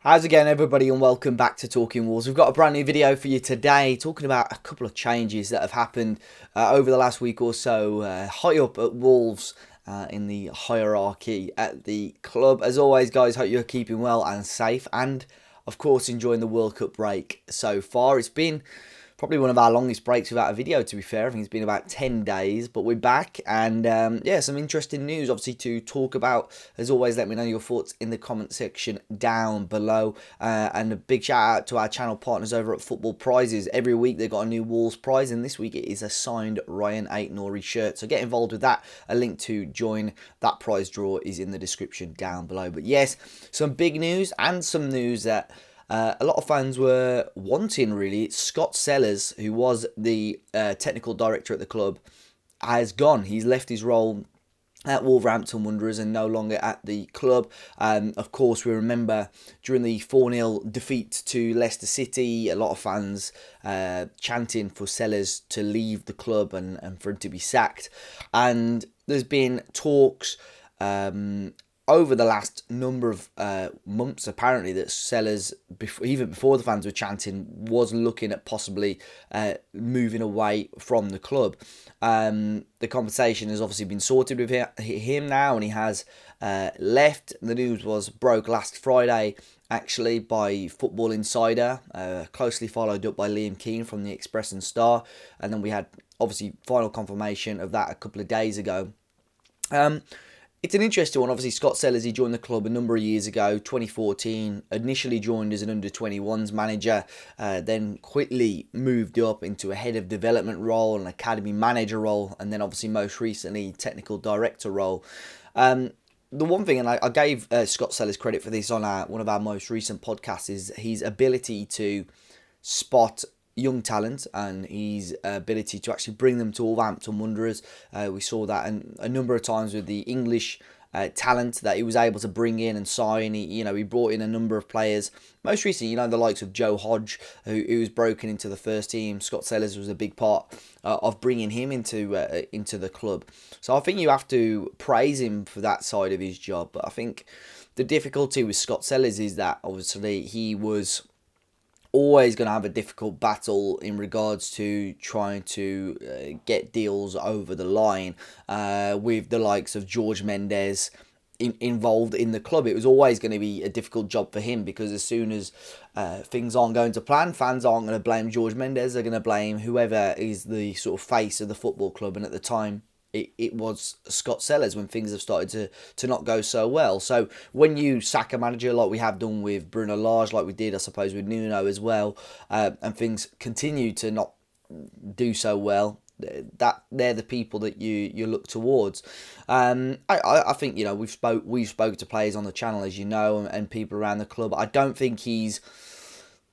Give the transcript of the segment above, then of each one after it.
How's it going, everybody, and welcome back to Talking Wolves. We've got a brand new video for you today talking about a couple of changes that have happened over the last week or so, high up at Wolves in the hierarchy at the club. As always, guys, hope you're keeping well and safe, and of course enjoying the World Cup break so far. It's been probably one of our longest breaks without a video, to be fair. I think it's been about 10 days, but we're back. And yeah, some interesting news, obviously, to talk about. As always, let me know your thoughts in the comment section down below. And a big shout out to our channel partners over at Football Prizes. Every week they've got a new Wolves prize, and this week it is a signed Ryan Aït-Nouri shirt. So get involved with that. A link to join that prize draw is in the description down below. But yes, some big news and some news that a lot of fans were wanting, really. Scott Sellars, who was the technical director at the club, has gone. He's left his role at Wolverhampton Wanderers and no longer at the club. Of course, we remember during the 4-0 defeat to Leicester City, a lot of fans chanting for Sellars to leave the club and for him to be sacked. And there's been talks over the last number of months, apparently, that Sellars, even before the fans were chanting, was looking at possibly moving away from the club. The conversation has obviously been sorted with him now, and he has left. The news was broke last Friday, actually, by Football Insider, closely followed up by Liam Keane from the Express and Star, and then we had, obviously, final confirmation of that a couple of days ago. It's an interesting one. Obviously, Scott Sellars, he joined the club a number of years ago, 2014. Initially joined as an under-21s manager, then quickly moved up into a head of development role, an academy manager role, and then obviously most recently technical director role. The one thing, and I gave Scott Sellars credit for this on one of our most recent podcasts, is his ability to spot young talent and his ability to actually bring them to Wolverhampton Wanderers. We saw that a number of times with the English talent that he was able to bring in and sign. He brought in a number of players. Most recently, the likes of Joe Hodge, who was broken into the first team. Scott Sellars was a big part of bringing him into the club. So I think you have to praise him for that side of his job. But I think the difficulty with Scott Sellars is that obviously he was always going to have a difficult battle in regards to trying to get deals over the line with the likes of George Mendes involved in the club. It was always going to be a difficult job for him, because as soon as things aren't going to plan, fans aren't going to blame George Mendes. They're going to blame whoever is the sort of face of the football club. And at the time, it was Scott Sellars when things have started to not go so well. So when you sack a manager like we have done with Bruno Lage, like we did, I suppose, with Nuno as well, and things continue to not do so well, that they're the people that you look towards. I think we've spoke to players on the channel, as you know, and people around the club. I don't think he's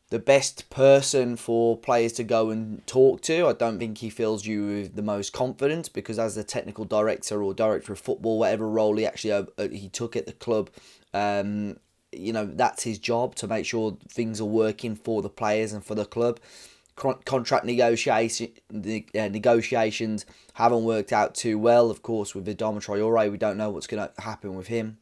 the best person for players to go and talk to. I don't think he fills you with the most confidence, because as the technical director or director of football, whatever role he actually he took at the club, that's his job, to make sure things are working for the players and for the club. Contract negotiations haven't worked out too well. Of course, with Adama Traore, we don't know what's going to happen with him.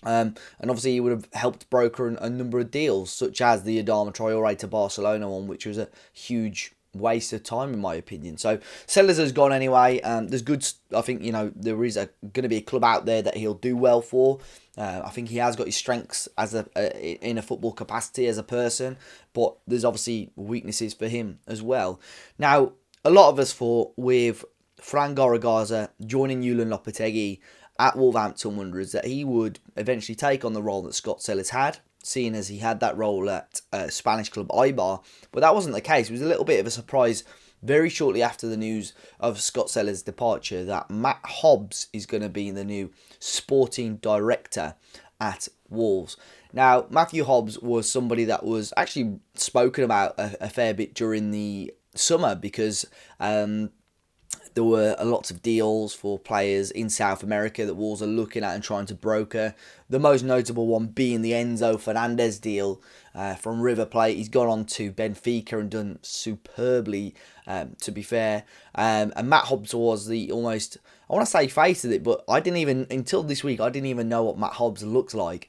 And obviously he would have helped broker a number of deals, such as the Adama Traore to Barcelona one, which was a huge waste of time in my opinion. So Sellars has gone anyway. There's good, I think, there is going to be a club out there that he'll do well for. I think he has got his strengths as in a football capacity as a person, but there's obviously weaknesses for him as well. Now, a lot of us thought with Fran Garagaza joining Julen Lopetegui at Wolverhampton Wanderers that he would eventually take on the role that Scott Sellars had, seeing as he had that role at Spanish club Eibar. But that wasn't the case. It was a little bit of a surprise very shortly after the news of Scott Sellars' departure that Matt Hobbs is going to be the new sporting director at Wolves. Now, Matthew Hobbs was somebody that was actually spoken about a fair bit during the summer, because there were lots of deals for players in South America that Wolves are looking at and trying to broker. The most notable one being the Enzo Fernandez deal from River Plate. He's gone on to Benfica and done superbly, to be fair. And Matt Hobbs was the almost, I want to say face of it, but I didn't even, until this week, I didn't even know what Matt Hobbs looks like.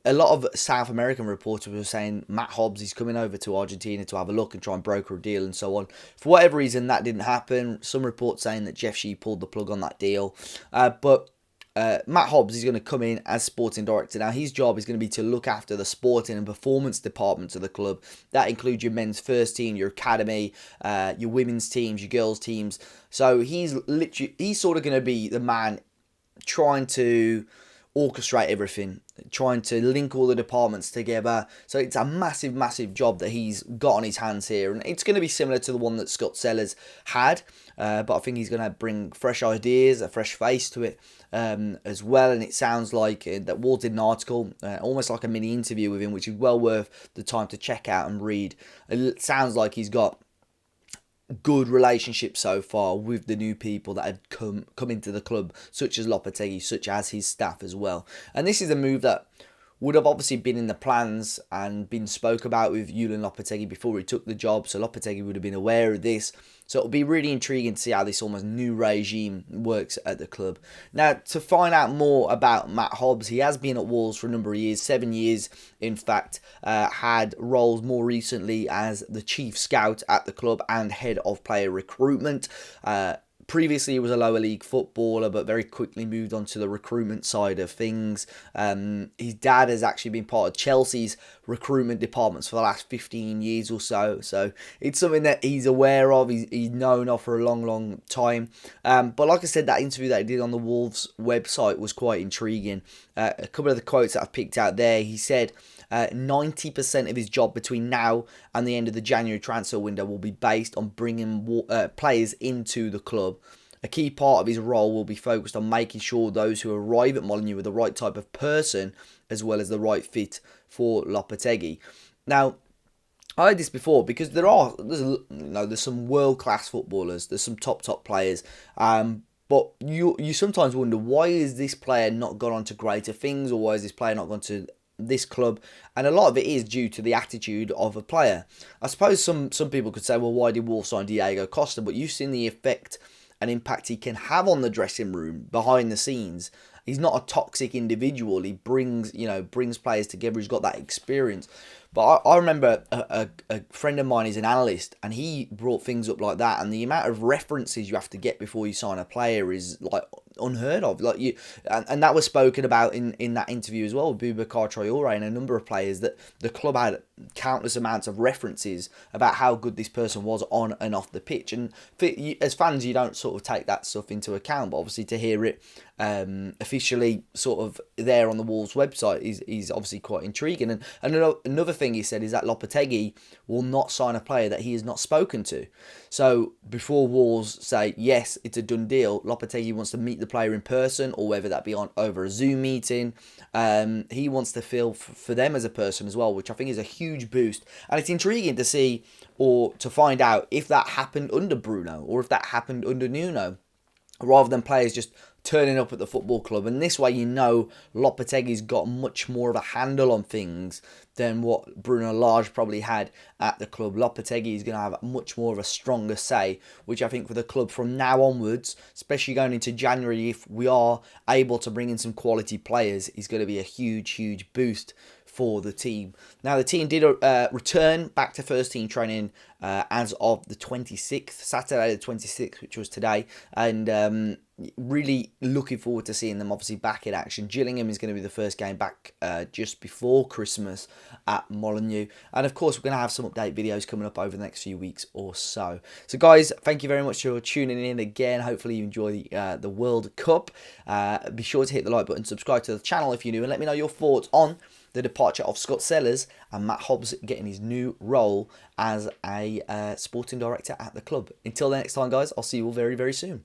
a lot of South American reporters were saying Matt Hobbs is coming over to Argentina to have a look and try and broker a deal and so on. For whatever reason, that didn't happen. Some reports saying that Jeff Shee pulled the plug on that deal. But Matt Hobbs is going to come in as sporting director. Now, his job is going to be to look after the sporting and performance departments of the club. That includes your men's first team, your academy, your women's teams, your girls' teams. So he's sort of going to be the man trying to orchestrate everything, trying to link all the departments together. So it's a massive, massive job that he's got on his hands here, and it's going to be similar to the one that Scott Sellars had, but I think he's going to bring fresh ideas, a fresh face to it as well. And it sounds like that Walt did an article, almost like a mini interview with him, which is well worth the time to check out and read. It sounds like he's got good relationship so far with the new people that had come into the club, such as Lopetegui, such as his staff as well. And this is a move that would have obviously been in the plans and been spoke about with Julen Lopetegui before he took the job, so Lopetegui would have been aware of this. So it'll be really intriguing to see how this almost new regime works at the club. Now, to find out more about Matt Hobbs, he has been at Wolves for a number of years, 7 years in fact, had roles more recently as the chief scout at the club and head of player recruitment. Previously, he was a lower league footballer, but very quickly moved on to the recruitment side of things. His dad has actually been part of Chelsea's recruitment departments for the last 15 years or so. So it's something that he's aware of, he's known of for a long, long time. But like I said, that interview that he did on the Wolves website was quite intriguing. A couple of the quotes that I've picked out there, he said 90% of his job between now and the end of the January transfer window will be based on bringing players into the club. A key part of his role will be focused on making sure those who arrive at Molineux are the right type of person as well as the right fit for Lopetegui. Now, I heard this before because there's some world-class footballers, there's some top players, but you sometimes wonder, why is this player not gone on to greater things, or why is this player not gone to this club? And a lot of it is due to the attitude of a player. I suppose some people could say, well, why did Wolves sign Diego Costa? But you've seen the effect and impact he can have on the dressing room behind the scenes. He's not a toxic individual. He brings players together. He's got that experience. But I remember a friend of mine is an analyst, and he brought things up like that. And the amount of references you have to get before you sign a player is like unheard of. And that was spoken about in that interview as well with Boubacar Traoré and a number of players, that the club had countless amounts of references about how good this person was on and off the pitch. And as fans, you don't sort of take that stuff into account, but obviously to hear it officially sort of there on the Wolves website is obviously quite intriguing. And another thing he said is that Lopetegui will not sign a player that he has not spoken to. So before Wolves say yes, it's a done deal, Lopetegui wants to meet the player in person, or whether that be over a Zoom meeting. He wants to feel for them as a person as well, which I think is a huge boost. And it's intriguing to see, or to find out, if that happened under Bruno or if that happened under Nuno, rather than players just turning up at the football club. And this way, Lopetegui's got much more of a handle on things than what Bruno Lage probably had at the club. Lopetegui is going to have much more of a stronger say, which I think for the club from now onwards, especially going into January, if we are able to bring in some quality players, is going to be a huge, huge boost for the team. Now, the team did return back to first team training as of the 26th, Saturday the 26th, which was today, and really looking forward to seeing them obviously back in action. Gillingham is going to be the first game back just before Christmas at Molineux, and of course we're going to have some update videos coming up over the next few weeks or so. So guys, thank you very much for tuning in again. Hopefully you enjoy the World Cup. Be sure to hit the like button, subscribe to the channel if you're new, and let me know your thoughts on the departure of Scott Sellars and Matt Hobbs getting his new role as a sporting director at the club. Until the next time, guys, I'll see you all very, very soon.